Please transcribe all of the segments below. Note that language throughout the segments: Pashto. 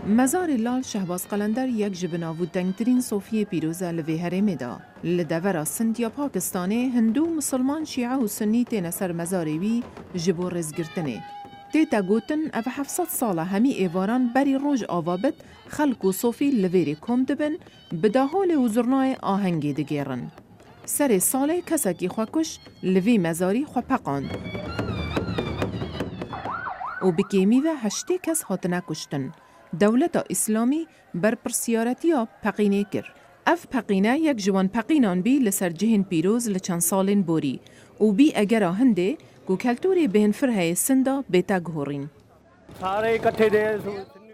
مزار لال شهباز قلندر یک جبناوو دنگترین صوفی پیروزه لوی هرمی دا. لدورا سند یا پاکستانی هندو مسلمان شیعه و سنی تین سر مزاری وی جبو رزگرتنه. تیتا گوتن او 700 ساله همی ایواران بری روژ آوابت خلق و صوفی لویری کم دبن بداهول وزرنای آهنگی دگیرن. سر ساله کسکی خواکش لوی مزاری خوا پقاند. و بکیمی و 8 کس هاتنه کشتن. دولت اسلامی بر پرسیارتیا پقینه کر. اف پقینه یک جوان پقینان بی لسر جهن پیروز لچند سالین بوری و بی اگر هنده گو کلتوری بین فرهای سندا بیتا گهورین.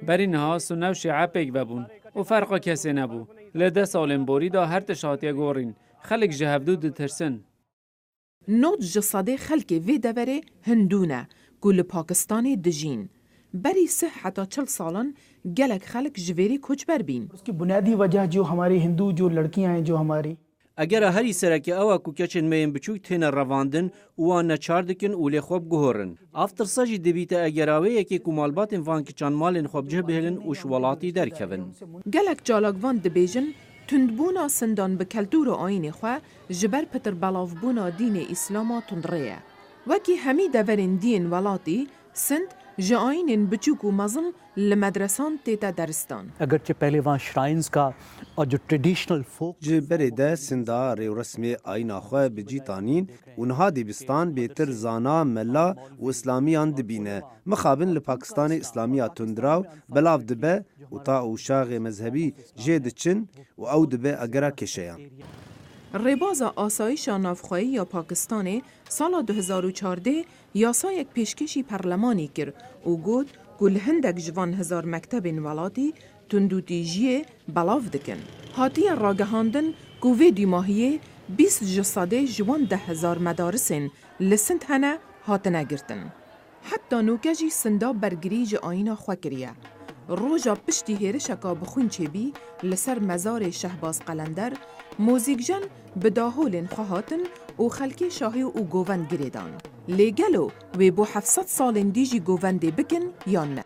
بری نها سنو شیعه پیک ببون و فرقا کسی نبو. لده سالین بوری دا هر تشاتیا گورین. خلق جهبدو دترسن. نوت جساده خلق وی دوره هندونه گل پاکستان دجین. بری سه حتی 40 سالن گلک خلق جویری کچ بر بین. उसकी बुनियादी वजह जो हमारी हिंदू जो लड़कियां हैं जो हमारी اگر هری سرکی او کو کچن میم بچوک تین رواندن و نچار دکن اولی خوب گهورن افتر ساجی دبیت اگراوی یکی کمالبات وان کچان مالن خوب جه بهلن و شوالاتی درکون گلک جالگوان دبیجن تندبونا سندان به کلتور و آین خواه جبر پتر بلاوبونا دین اسلاما تندریه وکی همی دورین دین ولاتی سند جاین بچوک و مزل لمدرسان تیتا درستان. اگرچه پہلے وہاں شرائنز کا اور جو ٹریڈیشنل فوک جبری ده سندا ریو رسمی آینا خواه بجی تانین اونها دیبستان بیتر زانا ملا و اسلامیان دبینه مخابن لپاکستان اسلامی تندراو بلاف دبه و تا اوشاغ مذهبی جید چن و او دبه اگرا کشیان. رباز آسایش نافخواهی یا پاکستان سال 2014 یاسا یک پیشکشی پارلمانی کرد و گفت گل هندک جوان هزار مکتب ولاتی تندوتی جیه بلاف دکن. هاتی راگهاندن گوه دیماهیه 20 جساده جوان 10,000 مدارسن لسند هنه هاتنه گرتن. حتی نوکجی سندا برگریج آینا خوکریه. روژا پشتی هیرشکا بخون چه بی لسر مزار شهباز قلندر موزیک به داهولین خواهاتن و خلکی شاهی و گووند گریدان. لیگلو و بو 700 سالین دیجی گوونده بکن یا نه.